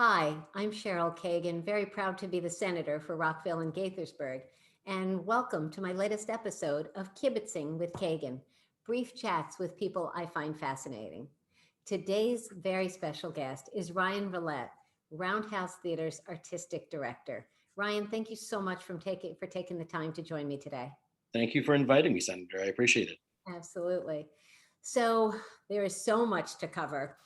Hi, I'm Cheryl Kagan, very proud to be the senator for Rockville and Gaithersburg, and welcome to my latest episode of Kibbitzing with Kagan, brief chats with people I find fascinating. Today's very special guest is Ryan Rilette, Roundhouse Theater's artistic director. Ryan, thank you so much for taking the time to join me today. Thank you for inviting me, Senator. I appreciate it. Absolutely. So there is so much to cover,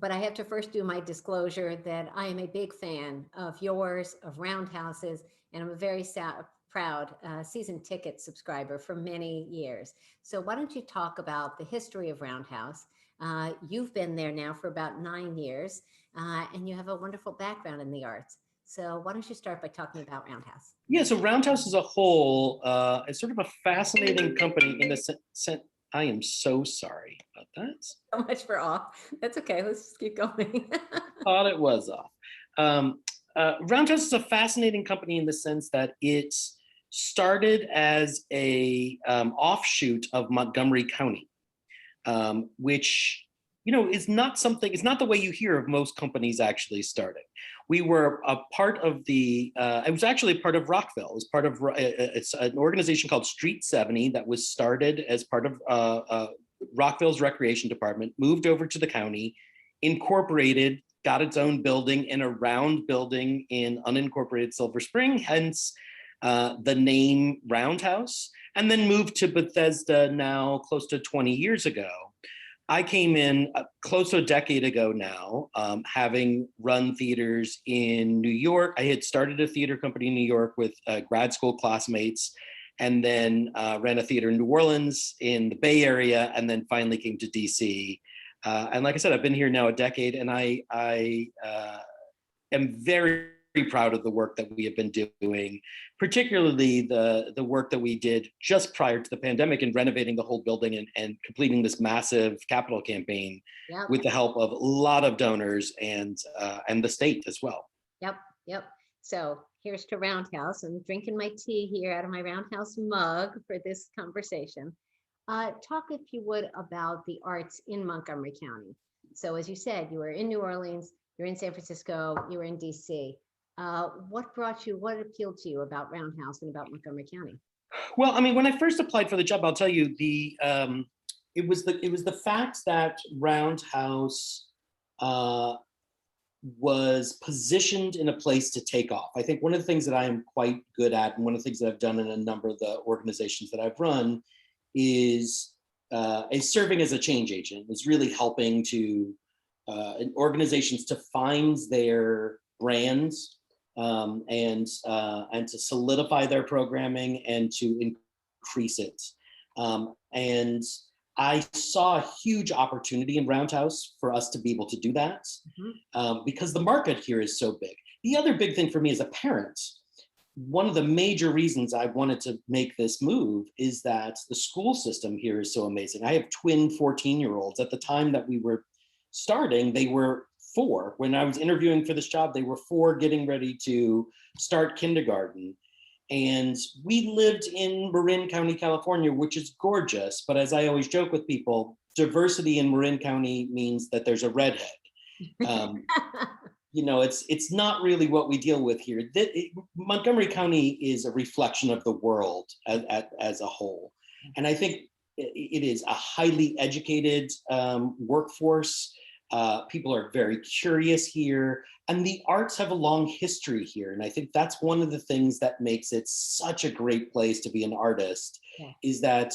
but I have to first do my disclosure that I am a big fan of yours, of Roundhouses, and I'm a very proud season ticket subscriber for many years. So why don't you talk about the history of Roundhouse? You've been there now for about 9 years, and you have a wonderful background in the arts. So why don't you start by talking about Roundhouse? Yeah, so Roundhouse as a whole is sort of a fascinating company in the sense. I am so sorry about that. So much for off. That's okay. Let's just keep going. Thought it was off. Roundhouse is a fascinating company in the sense that it started as a offshoot of Montgomery County, which is not something. It's not the way you hear of most companies actually starting. We were a part of the. I was actually part of Rockville. It was part of. It's an organization called Street 70 that was started as part of Rockville's recreation department. Moved over to the county, incorporated, got its own building in a round building in unincorporated Silver Spring. Hence, the name Roundhouse. And then moved to Bethesda now close to 20 years ago. I came in close to a decade ago now, having run theaters in New York. I had started a theater company in New York with grad school classmates, and then ran a theater in New Orleans in the Bay Area, and then finally came to DC. And like I said, I've been here now a decade, and I am very proud of the work that we have been doing, particularly the work that we did just prior to the pandemic in renovating the whole building and completing this massive capital campaign. Yep. With the help of a lot of donors and the state as well. Yep. So here's to Roundhouse. I'm drinking my tea here out of my Roundhouse mug for this conversation. Talk, if you would, about the arts in Montgomery County. So as you said, you were in New Orleans, you're in San Francisco, you were in DC. What appealed to you about Roundhouse and about Montgomery County? Well, I mean, when I first applied for the job, I'll tell you it was the fact that Roundhouse was positioned in a place to take off. I think one of the things that I am quite good at, and one of the things that I've done in a number of the organizations that I've run, is serving as a change agent. Is really helping to organizations to find their brands. And to solidify their programming and to increase it. And I saw a huge opportunity in Roundhouse for us to be able to do that, because the market here is so big. The other big thing for me as a parent, one of the major reasons I wanted to make this move is that the school system here is so amazing. I have twin 14-year-olds. At the time that we were starting, they were 4. When I was interviewing for this job, they were 4 getting ready to start kindergarten. And we lived in Marin County, California, which is gorgeous. But as I always joke with people, diversity in Marin County means that there's a redhead. It's not really what we deal with here. Montgomery County is a reflection of the world as a whole. And I think it is a highly educated workforce. People are very curious here, and the arts have a long history here. And I think that's one of the things that makes it such a great place to be an artist, is that,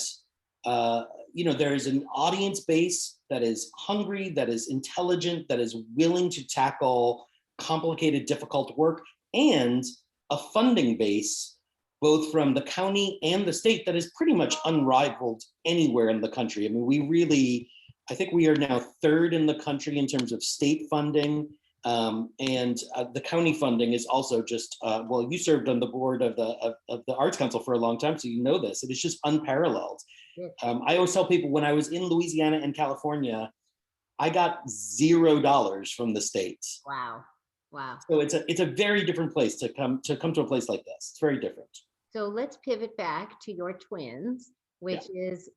there is an audience base that is hungry, that is intelligent, that is willing to tackle complicated, difficult work, and a funding base, both from the county and the state, that is pretty much unrivaled anywhere in the country. I mean, I think we are now 3rd in the country in terms of state funding, and the county funding is also just, you served on the board of the Arts Council for a long time, so you know this. It is just unparalleled. I always tell people, when I was in Louisiana and California, I got $0 from the states. Wow. So it's a very different place to come to a place like this. It's very different. So let's pivot back to your twins, which is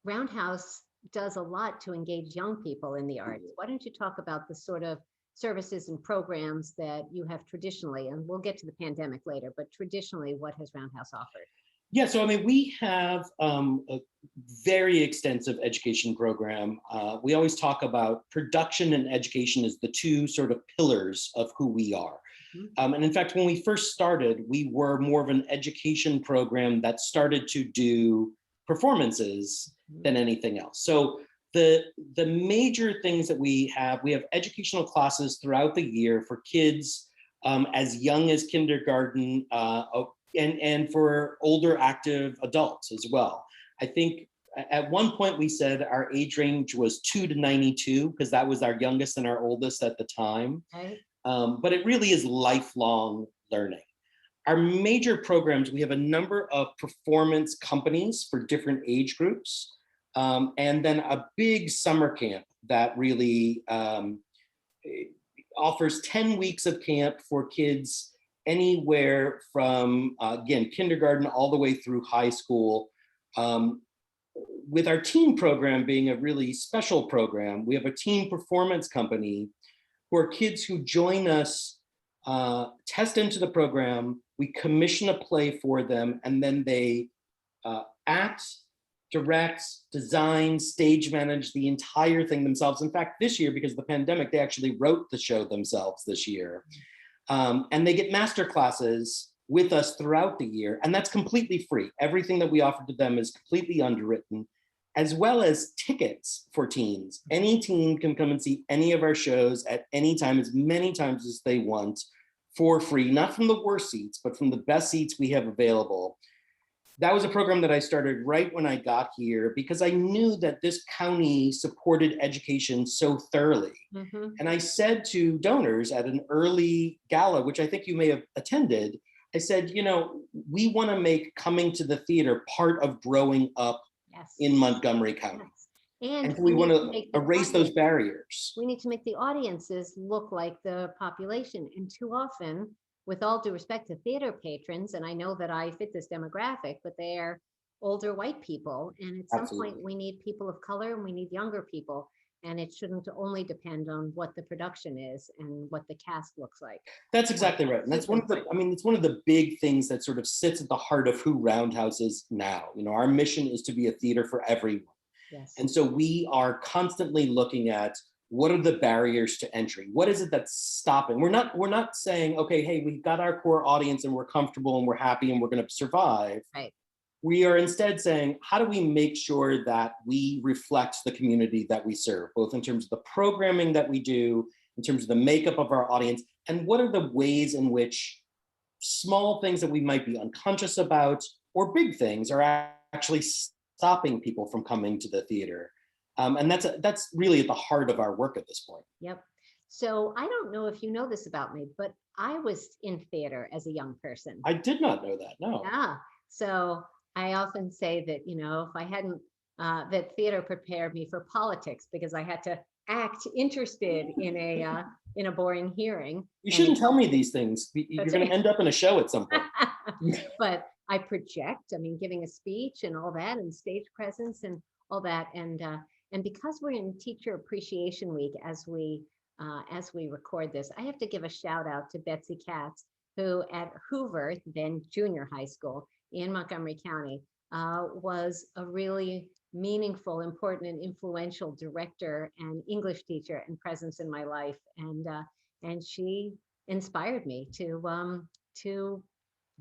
Roundhouse does a lot to engage young people in the arts. Why don't you talk about the sort of services and programs that you have traditionally, and we'll get to the pandemic later, but traditionally, what has Roundhouse offered? Yeah, so I mean, we have a very extensive education program. We always talk about production and education as the two sort of pillars of who we are. And in fact, when we first started, we were more of an education program that started to do performances than anything else. So the major things that we have educational classes throughout the year for kids as young as kindergarten, and for older active adults as well. I think at one point we said our age range was 2 to 92 because that was our youngest and our oldest at the time. Right. But it really is lifelong learning. Our major programs, we have a number of performance companies for different age groups, and then a big summer camp that really offers 10 weeks of camp for kids anywhere from, again, kindergarten all the way through high school. With our teen program being a really special program, we have a teen performance company who are kids who join us, test into the program, we commission a play for them, and then they act, direct, design, stage manage the entire thing themselves. In fact, this year, because of the pandemic, they actually wrote the show themselves this year. And they get master classes with us throughout the year, and that's completely free. Everything that we offer to them is completely underwritten, as well as tickets for teens. Any teen can come and see any of our shows at any time, as many times as they want, for free, not from the worst seats, but from the best seats we have available. That was a program that I started right when I got here because I knew that this county supported education so thoroughly. And I said to donors at an early gala, which I think you may have attended, I said, you know, we want to make coming to the theater part of growing up in Montgomery County. And we want to erase those barriers. We need to make the audiences look like the population. And too often, with all due respect to theater patrons, and I know that I fit this demographic, but they're older white people. And at some point, we need people of color and we need younger people. And it shouldn't only depend on what the production is and what the cast looks like. That's exactly right. And that's one of the, I mean, it's one of the big things that sort of sits at the heart of who Roundhouse is now. You know, our mission is to be a theater for everyone. Yes. And so we are constantly looking at what are the barriers to entry? What is it that's stopping? We're not saying, okay, hey, we've got our core audience and we're comfortable and we're happy and we're going to survive. Right. We are instead saying, how do we make sure that we reflect the community that we serve, both in terms of the programming that we do, in terms of the makeup of our audience, and what are the ways in which small things that we might be unconscious about or big things are actually stopping people from coming to the theater. And that's really at the heart of our work at this point. Yep. So I don't know if you know this about me, but I was in theater as a young person. I did not know that, no. Yeah. So I often say that, you know, if I hadn't, that theater prepared me for politics because I had to act interested in a boring hearing. You shouldn't tell me these things. You're going to end up in a show at some point. But I project, I mean, giving a speech and all that and stage presence and all that. And because we're in Teacher Appreciation Week, as we record this, I have to give a shout out to Betsy Katz, who at Hoover, then junior high school in Montgomery County, was a really meaningful, important, and influential director and English teacher and presence in my life. And she inspired me to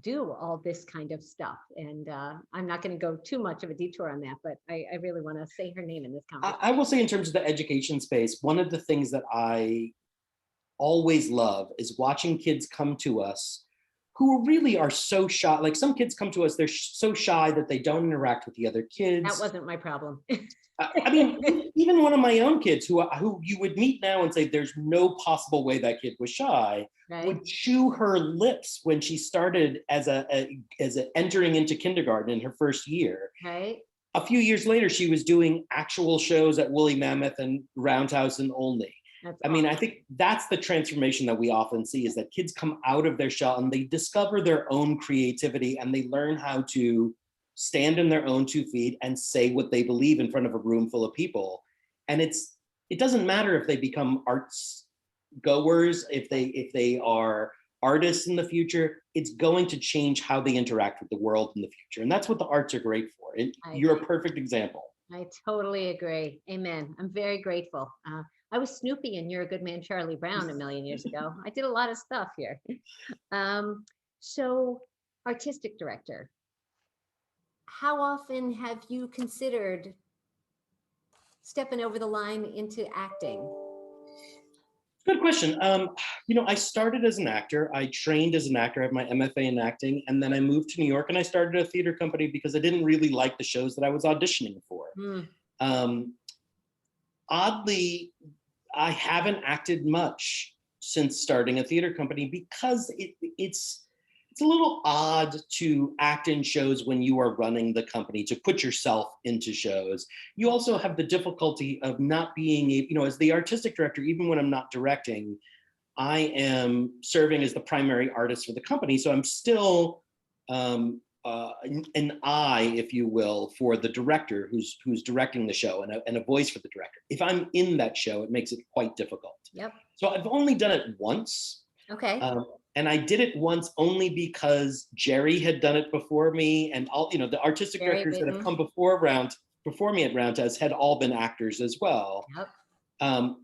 do all this kind of stuff. And I'm not going to go too much of a detour on that, but I really want to say her name in this conversation. I will say in terms of the education space, one of the things that I always love is watching kids come to us who really are so shy. Like some kids come to us, they're so shy that they don't interact with the other kids. That wasn't my problem. I mean, even one of my own kids who you would meet now and say there's no possible way that kid was shy, right, would chew her lips when she started as entering into kindergarten in her first year. Right. A few years later, she was doing actual shows at Woolly Mammoth and Roundhouse and Olney. I mean, I think that's the transformation that we often see, is that kids come out of their shell and they discover their own creativity and they learn how to stand on their own 2 feet and say what they believe in front of a room full of people. And it doesn't matter if they become arts goers, if they are artists in the future, it's going to change how they interact with the world in the future. And that's what the arts are great for. You're a perfect example. I totally agree. Amen. I'm very grateful. I was Snoopy in You're a Good Man, Charlie Brown a million years ago. I did a lot of stuff here. So, artistic director, how often have you considered stepping over the line into acting? Good question. I started as an actor. I trained as an actor. I have my MFA in acting, and then I moved to New York and I started a theater company because I didn't really like the shows that I was auditioning for. Oddly, I haven't acted much since starting a theater company because it's a little odd to act in shows when you are running the company, to put yourself into shows. You also have the difficulty of not being, as the artistic director, even when I'm not directing, I am serving as the primary artist for the company. So I'm still an eye, if you will, for the director who's directing the show, and a voice for the director. If I'm in that show, it makes it quite difficult. Yep. So I've only done it once. Okay. And I did it once only because Jerry had done it before me, and all the artistic directors that have come before me at Roundhouse had all been actors as well. Yep.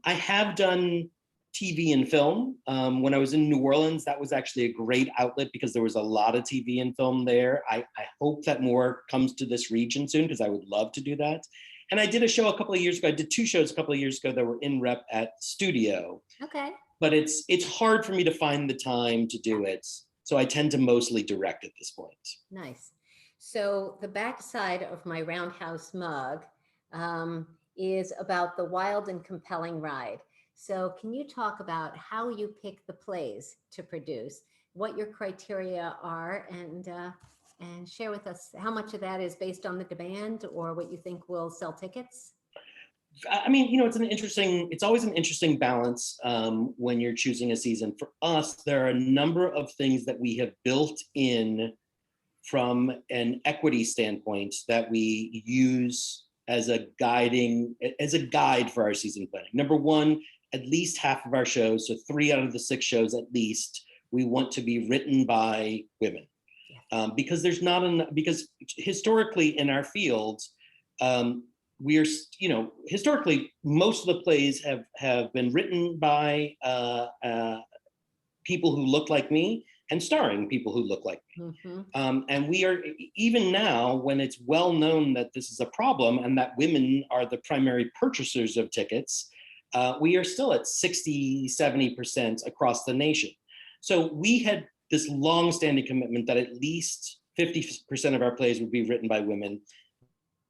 I have done TV and film. When I was in New Orleans, that was actually a great outlet because there was a lot of TV and film there. I hope that more comes to this region soon because I would love to do that. And I did a show a couple of years ago. I did 2 shows a couple of years ago that were in rep at Studio. Okay. But it's hard for me to find the time to do it. So I tend to mostly direct at this point. Nice. So the backside of my Roundhouse mug is about the wild and compelling ride. So can you talk about how you pick the plays to produce, what your criteria are, and share with us how much of that is based on the demand or what you think will sell tickets? I mean, it's always an interesting balance when you're choosing a season. For us, there are a number of things that we have built in from an equity standpoint that we use as a guide for our season planning. Number one, at least half of our shows, so 3 out of the 6 shows at least, we want to be written by women. Because because historically in our field, historically, most of the plays have been written by people who look like me and starring people who look like me. Mm-hmm. And we are, even now, when it's well known that this is a problem and that women are the primary purchasers of tickets, we are still at 60, 70% across the nation. So we had this long-standing commitment that at least 50% of our plays would be written by women.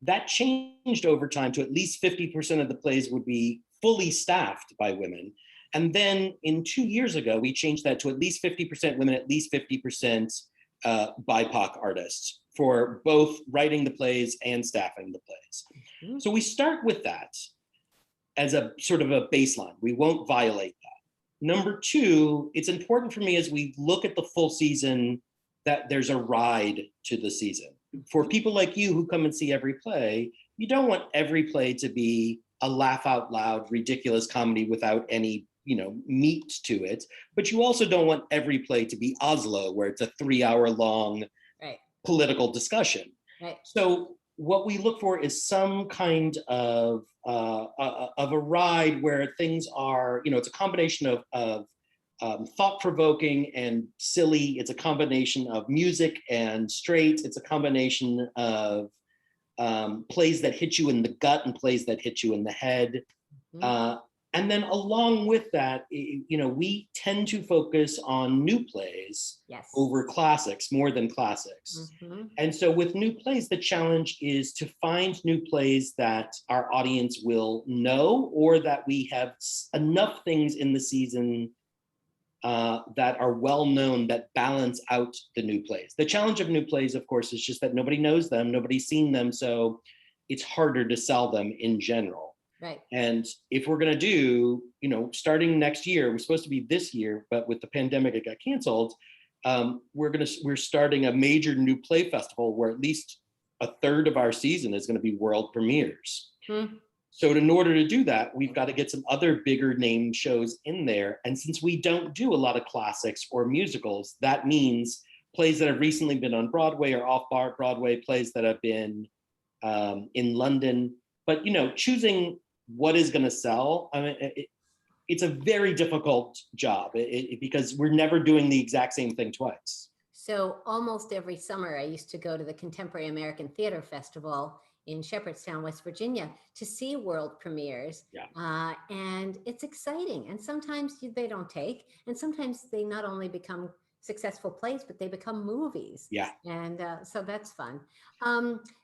That changed over time to at least 50% of the plays would be fully staffed by women. And then 2 years ago, we changed that to at least 50% women, at least 50% BIPOC artists for both writing the plays and staffing the plays. Mm-hmm. So we start with that as a sort of a baseline. We won't violate that. Number 2, it's important for me as we look at the full season that there's a ride to the season. For people like you who come and see every play, you don't want every play to be a laugh out loud, ridiculous comedy without any, meat to it. But you also don't want every play to be Oslo, where it's a 3-hour long political discussion. Right. So what we look for is some kind of a ride where things are, it's a combination of thought-provoking and silly. It's a combination of music and straight. It's a combination of plays that hit you in the gut and plays that hit you in the head. Mm-hmm. And then along with that, we tend to focus on new plays over classics, more than classics. Mm-hmm. And so with new plays, the challenge is to find new plays that our audience will know, or that we have enough things in the season that are well known that balance out the new plays. The challenge of new plays, of course, is just that nobody knows them, nobody's seen them, so it's harder to sell them in general. Right. And if we're going to do, starting next year, we're supposed to be this year, but with the pandemic, it got canceled. We're starting a major new play festival where at least a third of our season is going to be world premieres. Hmm. So in order to do that, we've got to get some other bigger name shows in there. And since we don't do a lot of classics or musicals, that means plays that have recently been on Broadway or off Broadway, plays that have been in London. But choosing what is going to sell, I mean, it's a very difficult job because we're never doing the exact same thing twice. So almost every summer, I used to go to the Contemporary American Theater Festival in Shepherdstown, West Virginia, to see world premieres. Yeah. And it's exciting. And sometimes they don't take, and sometimes they not only become successful plays, but they become movies. Yeah. And so that's fun.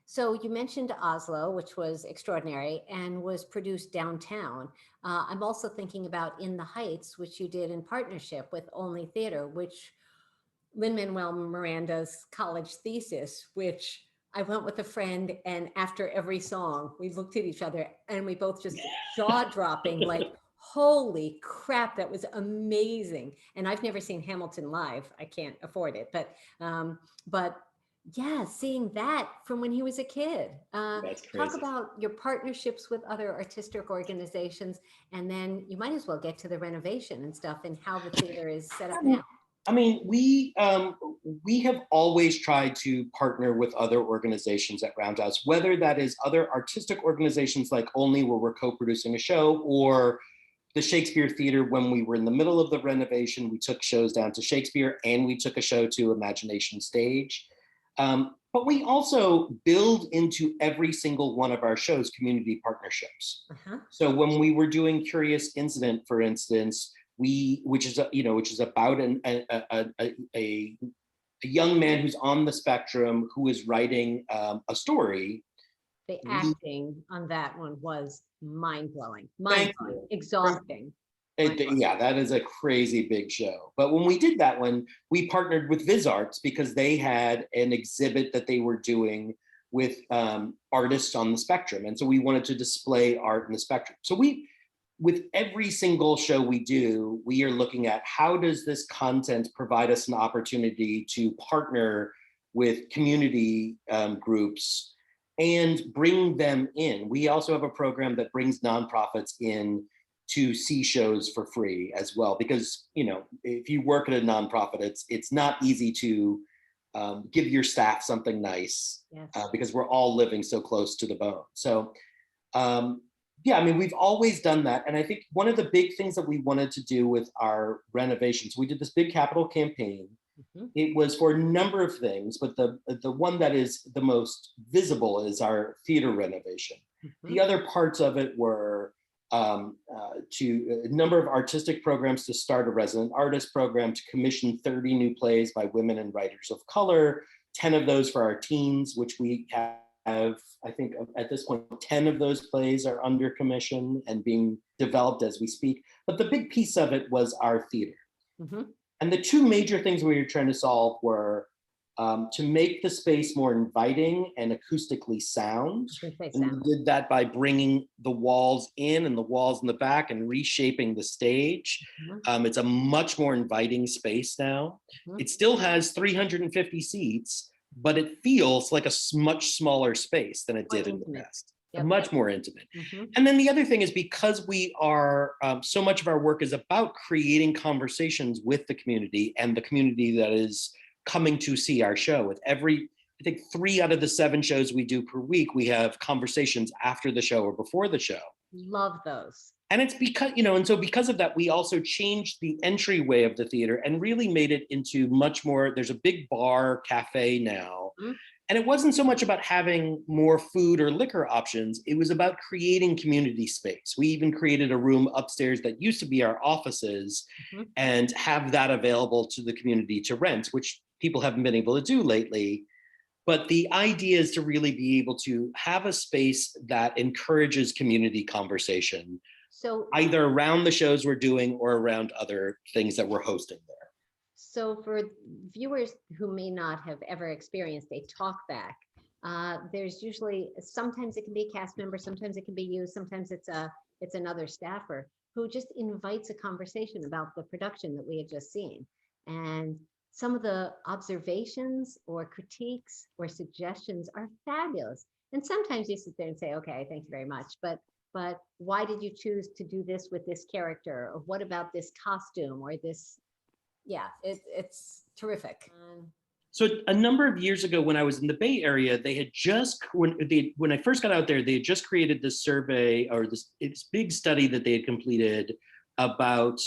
So you mentioned Oslo, which was extraordinary and was produced downtown. I'm also thinking about In the Heights, which you did in partnership with Only Theater, which Lin-Manuel Miranda's college thesis, which I went with a friend, and after every song, we looked at each other and we both just jaw-dropping, like, holy crap, that was amazing. And I've never seen Hamilton live. I can't afford it, but yeah, seeing that from when he was a kid. That's crazy. Talk about your partnerships with other artistic organizations, and then you might as well get to the renovation and stuff and how the theater is set up now. I mean, we have always tried to partner with other organizations at Roundhouse, whether that is other artistic organizations like Only, where we're co-producing a show, or the Shakespeare Theater. When we were in the middle of the renovation, we took shows down to Shakespeare, and we took a show to Imagination Stage. But we also build into every single one of our shows community partnerships. So when we were doing Curious Incident, for instance, which is about a young man who's on the spectrum who is writing a story. The acting on that one was mind-blowing, exhausting. Yeah, that is a crazy big show. But when we did that one, we partnered with Viz Arts because they had an exhibit that they were doing with artists on the spectrum. And so we wanted to display art in the spectrum. So with every single show we do, we are looking at how does this content provide us an opportunity to partner with community groups and bring them in. We also have a program that brings nonprofits in to see shows for free as well, because if you work at a nonprofit, it's not easy to give your staff something nice. Yes. Because we're all living so close to the bone. So yeah, I mean, we've always done that. And I think one of the big things that we wanted to do with our renovations, we did this big capital campaign. It was for a number of things, but the one that is the most visible is our theater renovation. The other parts of it were to a number of artistic programs, to start a resident artist program, to commission 30 new plays by women and writers of color, 10 of those for our teens, which we have, I think at this point, 10 of those plays are under commission and being developed as we speak. But the big piece of it was our theater. And the two major things we were trying to solve were to make the space more inviting and acoustically sound. And we did that by bringing the walls in and the walls in the back and reshaping the stage. It's a much more inviting space now. It still has 350 seats, but it feels like a much smaller space than it did in the past. Much more intimate. And then the other thing is, because we are, so much of our work is about creating conversations with the community and the community that is coming to see our show. With I think 3 out of the 7 shows we do per week, we have conversations after the show or before the show. Love those. And it's because, and so because of that, we also changed the entryway of the theater and really made it into much more, there's a big bar cafe now. And it wasn't so much about having more food or liquor options, it was about creating community space. We even created a room upstairs that used to be our offices and have that available to the community to rent, which people haven't been able to do lately. But the idea is to really be able to have a space that encourages community conversation. So either around the shows we're doing or around other things that we're hosting there. So for viewers who may not have ever experienced a talk back, there's usually, sometimes it can be a cast member, sometimes it can be you, sometimes it's another staffer who just invites a conversation about the production that we had just seen. And some of the observations or critiques or suggestions are fabulous. And sometimes you sit there and say, okay, thank you very much. But but why did you choose to do this with this character? Or what about this costume or this? Yeah, it's terrific. So a number of years ago, when I was in the Bay Area, they had just when I first got out there, they had just created this survey or this big study that they had completed about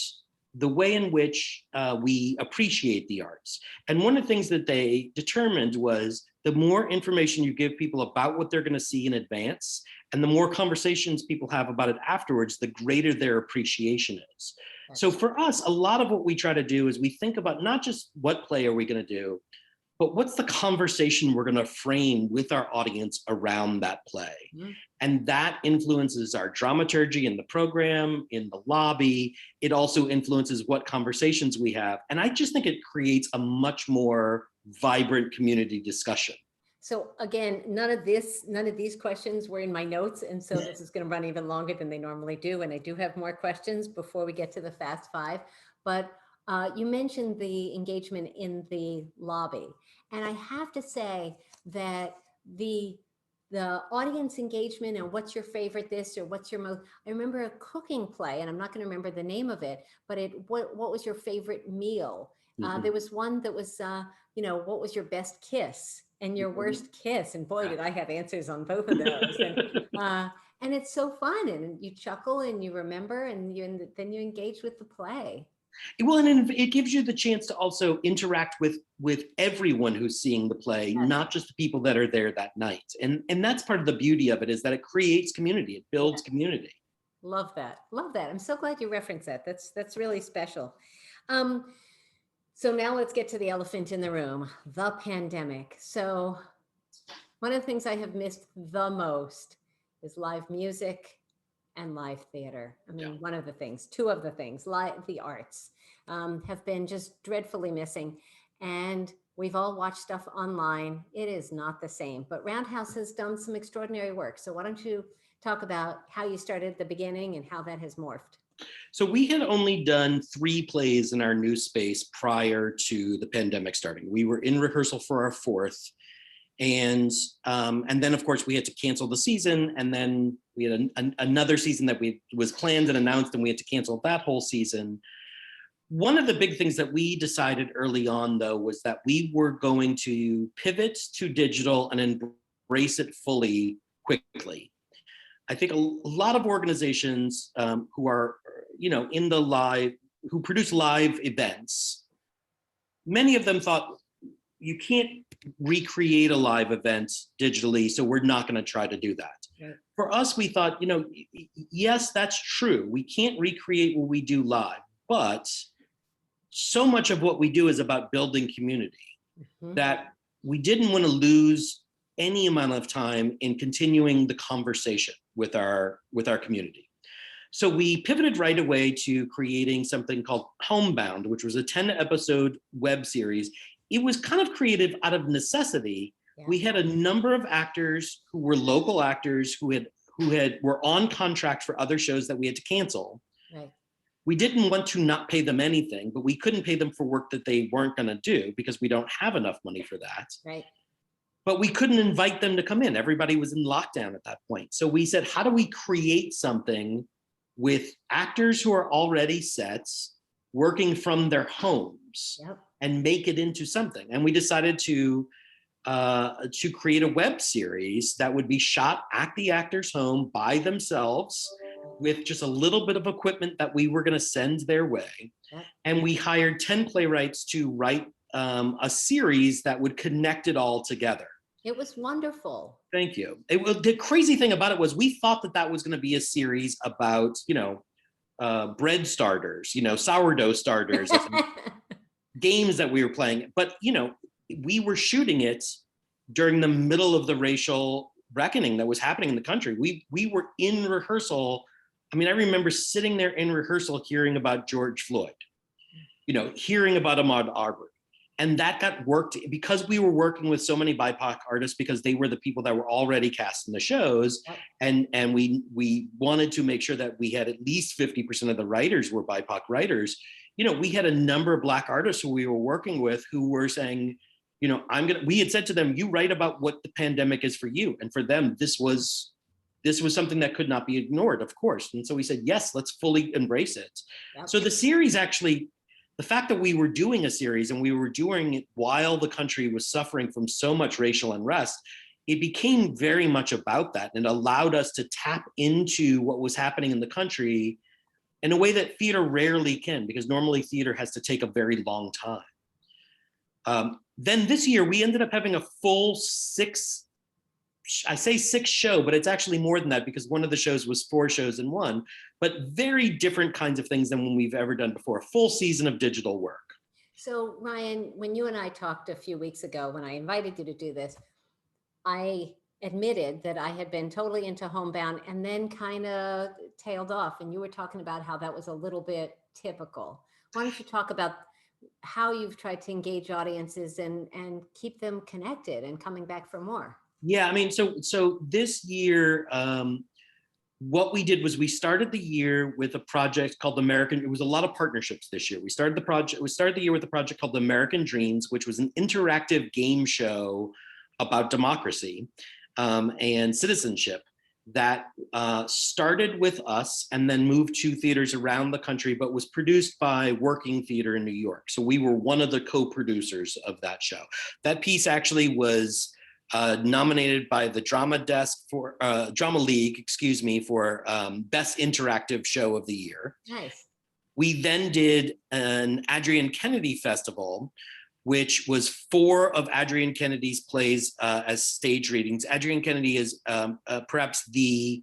the way in which we appreciate the arts. And one of the things that they determined was the more information you give people about what they're going to see in advance, and the more conversations people have about it afterwards, the greater their appreciation is. So for us, a lot of what we try to do is we think about not just what play are we going to do, but what's the conversation we're going to frame with our audience around that play? Mm-hmm. And that influences our dramaturgy in the program, in the lobby. It also influences what conversations we have. And I just think it creates a much more vibrant community discussion. So again, none of these questions were in my notes. And so this is going to run even longer than they normally do. And I do have more questions before we get to the Fast Five. But you mentioned the engagement in the lobby. And I have to say that the audience engagement and what's your favorite this or what's your most, I remember a cooking play, and I'm not going to remember the name of it, but what was your favorite meal? Mm-hmm. There was one that was, what was your best kiss and your worst kiss? And boy, did I have answers on both of those. And it's so fun, and you chuckle and you remember, and then you engage with the play. Well, and it gives you the chance to also interact with everyone who's seeing the play, yes. Not just the people that are there that night. And that's part of the beauty of it, is that it creates community. It builds community. Love that. Love that. I'm so glad you referenced that. That's really special. So now let's get to the elephant in the room, the pandemic. So one of the things I have missed the most is live music and live theater. I mean, one of the things, two of the things, the arts have been just dreadfully missing. And we've all watched stuff online. It is not the same, but Roundhouse has done some extraordinary work. So why don't you talk about how you started at the beginning and how that has morphed? So we had only done 3 plays in our new space prior to the pandemic starting. We were in rehearsal for our 4th. And then, of course, we had to cancel the season. And then we had another season that was planned and announced, and we had to cancel that whole season. One of the big things that we decided early on, though, was that we were going to pivot to digital and embrace it fully quickly. I think a lot of organizations who are, in the live, who produce live events, many of them thought, you can't recreate a live event digitally, so we're not going to try to do that. Right. For us, we thought, yes, that's true. We can't recreate what we do live, but so much of what we do is about building community, that we didn't want to lose any amount of time in continuing the conversation with our community. So we pivoted right away to creating something called Homebound, which was a 10-episode web series. It was kind of created out of necessity. Yeah. We had a number of actors who were local actors who were on contract for other shows that we had to cancel. Right. We didn't want to not pay them anything, but we couldn't pay them for work that they weren't going to do because we don't have enough money for that. Right. But we couldn't invite them to come in. Everybody was in lockdown at that point. So we said, how do we create something with actors who are already set, working from their homes? Yep. And make it into something. And we decided to create a web series that would be shot at the actor's home by themselves with just a little bit of equipment that we were going to send their way. And we hired 10 playwrights to write a series that would connect it all together. It was wonderful. Thank you. The crazy thing about it was we thought that was going to be a series about, bread starters, sourdough starters. Games that we were playing, but we were shooting it during the middle of the racial reckoning that was happening in the country. We were in rehearsal. I mean, I remember sitting there in rehearsal hearing about George Floyd, hearing about Ahmaud Arbery, and that got worked because we were working with so many BIPOC artists, because they were the people that were already cast in the shows, and we wanted to make sure that we had at least 50% of the writers were BIPOC writers. We had a number of Black artists who we were working with who were saying, we had said to them, you write about what the pandemic is for you. And for them, this was this was something that could not be ignored, of course. And so we said, yes, let's fully embrace it. Yep. So the series actually, the fact that we were doing a series and we were doing it while the country was suffering from so much racial unrest, it became very much about that, and allowed us to tap into what was happening in the country in a way that theater rarely can, because normally theater has to take a very long time. Then this year, we ended up having a full I say six show, but it's actually more than that because one of the shows was 4 shows in one, but very different kinds of things than when we've ever done before. A full season of digital work. So Ryan, when you and I talked a few weeks ago, when I invited you to do this, I admitted that I had been totally into Homebound and then kind of tailed off. And you were talking about how that was a little bit typical. Why don't you talk about how you've tried to engage audiences and keep them connected and coming back for more? Yeah, I mean, so this year, what we did was we started the year with a project called American. It was a lot of partnerships this year. We started the year with a project called American Dreams, which was an interactive game show about democracy and citizenship that started with us and then moved to theaters around the country, but was produced by Working Theater in New York. So we were one of the co-producers of that show. That piece actually was nominated by the Drama League, for Best Interactive Show of the Year. Nice. We then did an Adrienne Kennedy Festival, which was 4 of Adrienne Kennedy's plays as stage readings. Adrienne Kennedy is perhaps the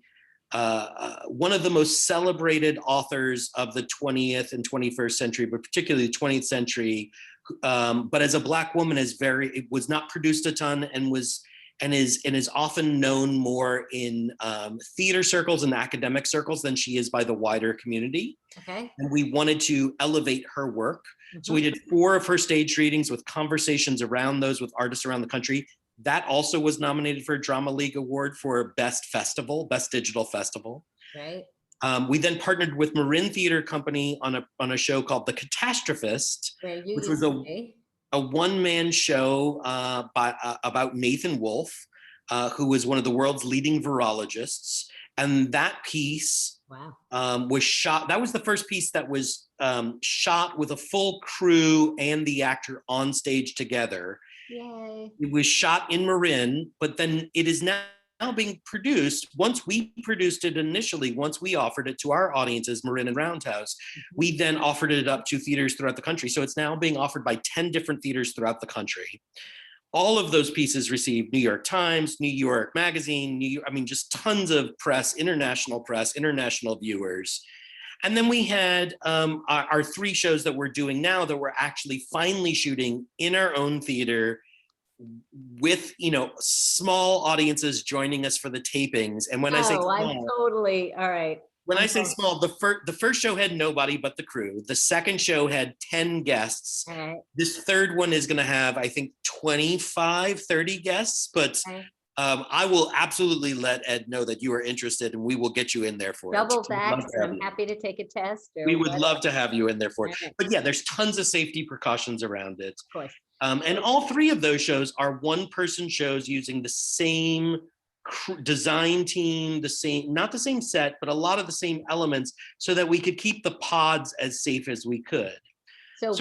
one of the most celebrated authors of the 20th and 21st century, but particularly the 20th century. But as a Black woman, it was not produced a ton and is often known more in theater circles and academic circles than she is by the wider community. Okay. And we wanted to elevate her work. Mm-hmm. So we did 4 of her stage readings with conversations around those with artists around the country. That also was nominated for a Drama League Award for Best Digital Festival. Right. We then partnered with Marin Theater Company on a show called The Catastrophist, which was a one-man show about Nathan Wolfe, who was one of the world's leading virologists. And that piece was shot. That was the first piece that was shot with a full crew and the actor on stage together. Yay. It was shot in Marin, but then it is now being produced. Once we produced it initially, once we offered it to our audiences, Marin and Roundhouse, we then offered it up to theaters throughout the country. So it's now being offered by 10 different theaters throughout the country. All of those pieces received New York Times, New York Magazine, just tons of press, international viewers. And then we had our 3 shows that we're doing now that we're actually finally shooting in our own theater with, small audiences joining us for the tapings. And when I say small, I'm totally, all right. When I say small, the first show had nobody but the crew. The second show had 10 guests. Right. This third one is going to have, I think, 25, 30 guests. But I will absolutely let Ed know that you are interested, and we will get you in there for Double it. back. I'm happy to take a test. We would love to have you in there for it. But yeah, there's tons of safety precautions around it. Of course. And all 3 of those shows are one-person shows using the same design team, not the same set, but a lot of the same elements, so that we could keep the pods as safe as we could. So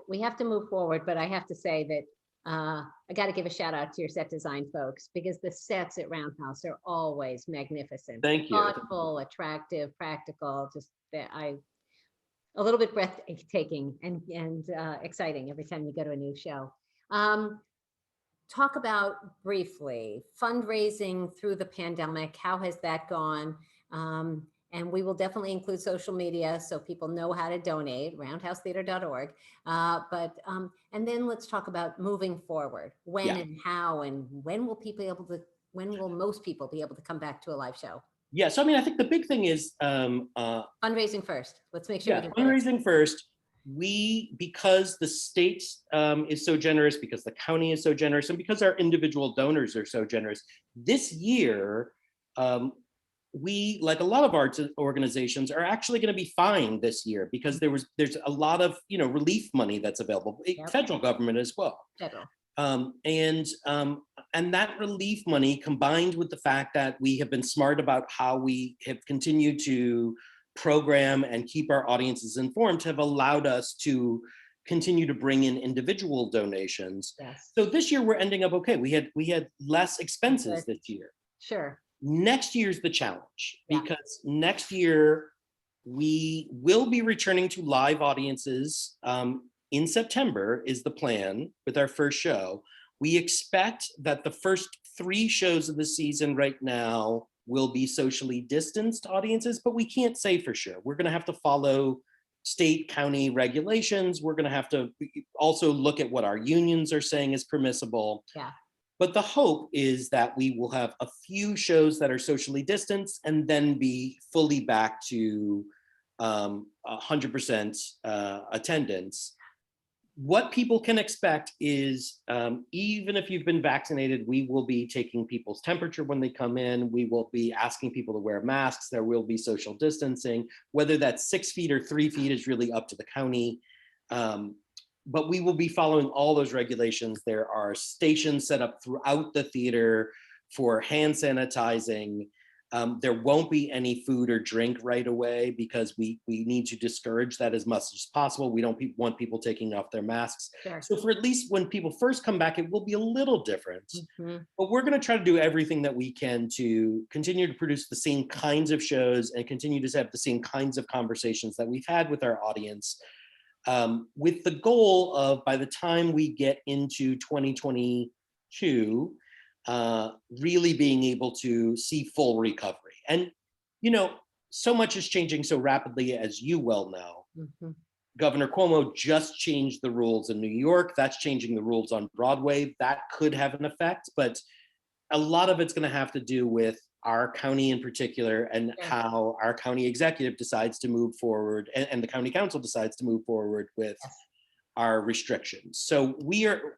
we have to move forward, but I have to say that I got to give a shout out to your set design folks, because the sets at Roundhouse are always magnificent. Thank you. Thoughtful, attractive, practical, just a little bit breathtaking and exciting every time you go to a new show. Talk about briefly fundraising through the pandemic. How has that gone? And we will definitely include social media so people know how to donate, roundhousetheater.org. And then let's talk about moving forward. When and how, and when will most people be able to come back to a live show? Yeah, so I think the big thing is fundraising first. Let's make sure. Fundraising first. Because the state is so generous, because the county is so generous, and because our individual donors are so generous, this year, we, like a lot of arts organizations, are actually going to be fine this year, because there's a lot of relief money that's available, federal government as well. And that relief money, combined with the fact that we have been smart about how we have continued to program and keep our audiences informed, have allowed us to continue to bring in individual donations. Yes. So this year we're ending up okay. We had less expenses Good. this year. Sure. Next year's the challenge, Yeah. because next year we will be returning to live audiences. In September is the plan with our first show. We expect that the first 3 shows of the season right now will be socially distanced audiences, but we can't say for sure. We're going to have to follow state, county regulations. We're going to have to also look at what our unions are saying is permissible. Yeah. But the hope is that we will have a few shows that are socially distanced and then be fully back to 100% attendance. What people can expect is, even if you've been vaccinated, we will be taking people's temperature when they come in. We will be asking people to wear masks. There will be social distancing. Whether that's 6 feet or 3 feet is really up to the county. But we will be following all those regulations. There are stations set up throughout the theater for hand sanitizing. There won't be any food or drink right away because we need to discourage that as much as possible. We don't want people taking off their masks. Sure. So for at least when people first come back, it will be a little different. Mm-hmm. But we're going to try to do everything that we can to continue to produce the same kinds of shows and continue to have the same kinds of conversations that we've had with our audience, with the goal of, by the time we get into 2022, really being able to see full recovery. And, so much is changing so rapidly, as you well know. Mm-hmm. Governor Cuomo just changed the rules in New York. That's changing the rules on Broadway. That could have an effect, but a lot of it's going to have to do with our county in particular and how our county executive decides to move forward and the county council decides to move forward with our restrictions. So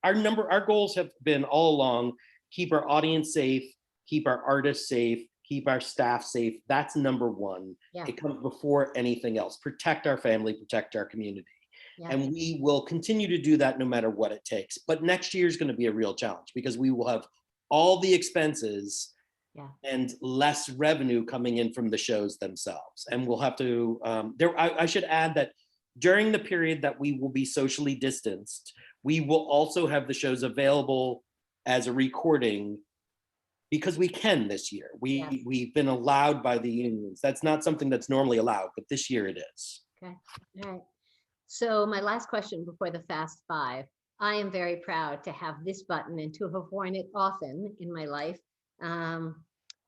our goals have been all along: keep our audience safe, keep our artists safe, keep our staff safe. That's number one. Yeah. It comes before anything else. Protect our family, protect our community. Yeah. And we will continue to do that no matter what it takes. But next year is going to be a real challenge because we will have all the expenses and less revenue coming in from the shows themselves. And we'll have to, I should add that during the period that we will be socially distanced, we will also have the shows available as a recording because we can this year. We've been allowed by the unions. That's not something that's normally allowed, but this year it is. Okay. All right. So my last question before the Fast Five. I am very proud to have this button and to have worn it often in my life.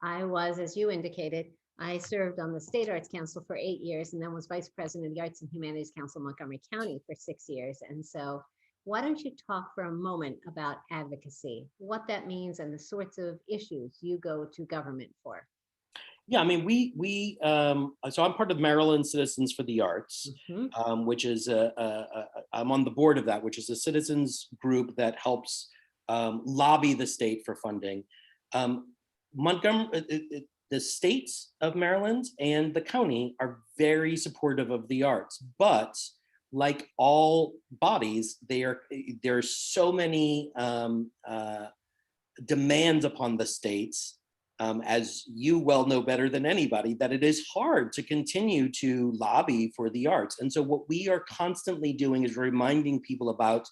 I was, as you indicated, I served on the State Arts Council for 8 years and then was vice president of the Arts and Humanities Council in Montgomery County for 6 years. And so why don't you talk for a moment about advocacy, what that means and the sorts of issues you go to government for? Yeah, I mean, so I'm part of Maryland Citizens for the Arts, which is I'm on the board of that, which is a citizens group that helps lobby the state for funding. The states of Maryland and the county are very supportive of the arts, but like all bodies, there are so many demands upon the states, as you well know better than anybody, that it is hard to continue to lobby for the arts. And so what we are constantly doing is reminding people about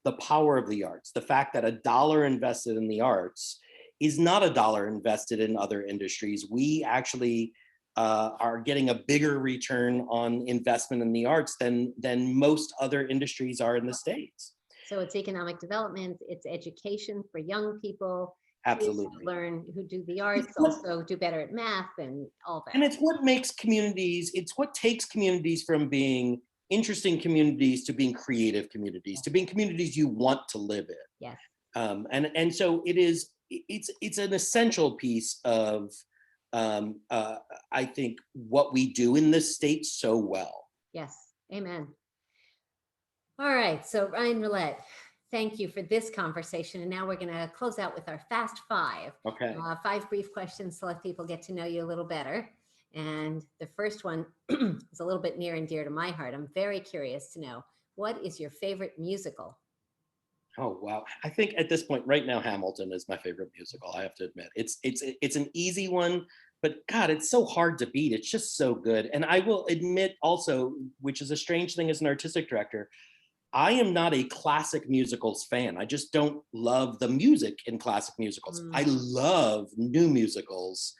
the power of the arts, the fact that $1 invested in the arts is not $1 invested in other industries. We actually are getting a bigger return on investment in the arts than most other industries are in the States. So it's economic development, it's education for young people. Absolutely. Learn who do the arts, also do better at math and all that. And it's what makes communities, it's what takes communities from being interesting communities to being creative communities, to being communities you want to live in. Yes. And so it's an essential piece of, I think, what we do in this state so well. Yes, amen. All right, so Ryan Rilette, thank you for this conversation. And now we're going to close out with our Fast Five. Okay. 5 brief questions to let people get to know you a little better. And the first one is a little bit near and dear to my heart. I'm very curious to know, what is your favorite musical? Oh wow! I think at this point, right now, Hamilton is my favorite musical. I have to admit, it's an easy one, but God, it's so hard to beat. It's just so good. And I will admit also, which is a strange thing as an artistic director, I am not a classic musicals fan. I just don't love the music in classic musicals. I Mm. love new musicals,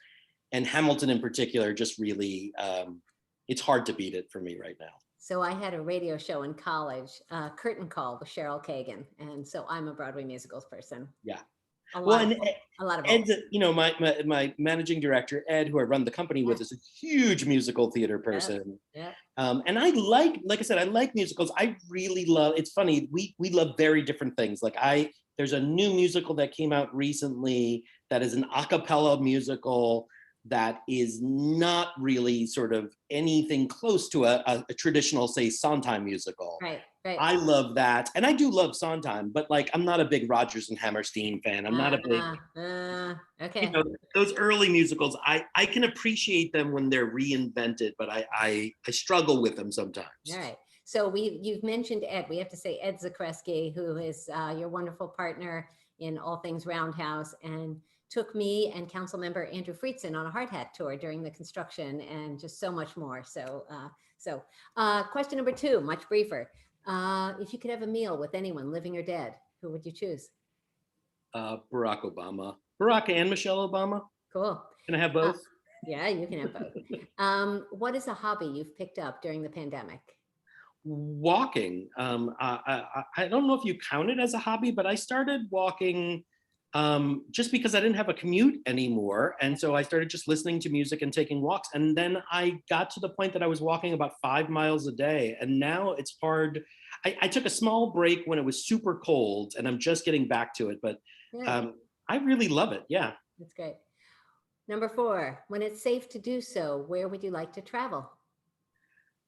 and Hamilton in particular just really, it's hard to beat it for me right now. So I had a radio show in college, Curtain Call with Cheryl Kagan, and so I'm a Broadway musicals person. Yeah. A Well, lot of and a lot of Ed's, old. my managing director, Ed, who I run the company Yeah, with, is a huge musical theater yeah, person. yeah. And I like I said, I like musicals. I really love, it's funny, we love very different things. There's a new musical that came out recently that is an a cappella musical that is not really sort of anything close to a traditional, say, Sondheim musical. Right, right. I love that. And I do love Sondheim, but like, I'm not a big Rodgers and Hammerstein fan. I'm not a big, you Okay. know, those early musicals, I can appreciate them when they're reinvented, but I struggle with them All sometimes. right. So you've mentioned Ed. We have to say Ed Zakreski, who is your wonderful partner in all things Roundhouse, and took me and council member Andrew Friedson on a hard hat tour during the construction, and just so much more. So question number 2, much briefer. If you could have a meal with anyone, living or dead, who would you choose? Barack Obama, Barack and Michelle Obama. Cool. Can I have Uh, both? yeah, you can have both. What is a hobby you've picked up during the pandemic? Walking. I don't know if you count it as a hobby, but I started walking just because I didn't have a commute anymore. And so I started just listening to music and taking walks. And then I got to the point that I was walking about 5 miles a day. And now it's hard. I took a small break when it was super cold and I'm just getting back to it. But Yeah, I really love it. Yeah. that's great. Number 4, when it's safe to do so, where would you like to travel?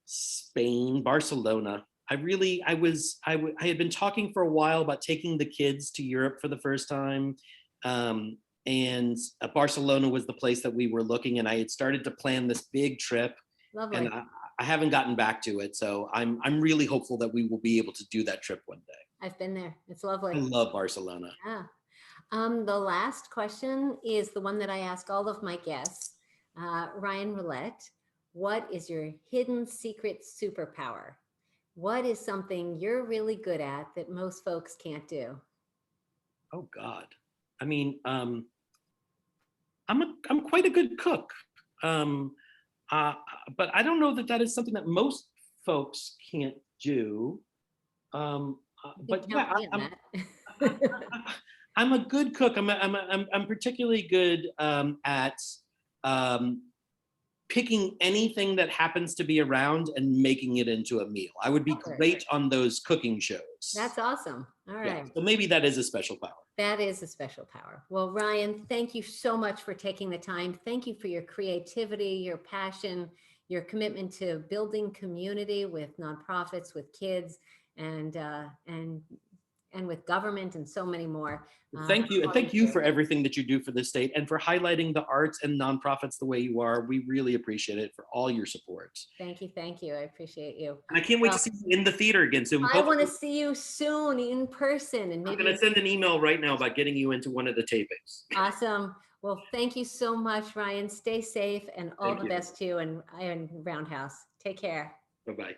Spain, Barcelona. I had been talking for a while about taking the kids to Europe for the first time. And Barcelona was the place that we were looking, and I had started to plan this big trip, and Lovely. I haven't gotten back to it. So I'm really hopeful that we will be able to do that trip one day. I've been there. It's I lovely. love Barcelona. Yeah. The last question is the one that I ask all of my guests. Ryan Rilette, what is your hidden secret superpower? What is something you're really good at that most folks can't do? Oh God. I mean, I'm quite a good cook. Um, uh, but I don't know that that is something that most folks can't do. You can But count yeah, me on I, that. I'm a good cook. I'm particularly good at um, picking anything that happens to be around and making it into a meal. I would be Perfect. great on those cooking shows. That's awesome. All Yeah, right. so maybe that is a special power. That is a special power. Well, Ryan, thank you so much for taking the time. Thank you for your creativity, your passion, your commitment to building community with nonprofits, with kids, and with government, and so many more. Thank you, and All you thank you do. for everything that you do for the state and for highlighting the arts and nonprofits the way you are. We really appreciate it, for all your support. Thank you. Thank you. I appreciate you. And I can't wait to Well, see you in the theater again soon. I want to Hopefully, see you soon in person, and I'm going to maybe. send an email right now about getting you into one of the tapings. Awesome. Well, thank you so much, Ryan. Stay safe, and all Thank the you. best to you and Roundhouse. Take care. Bye-bye.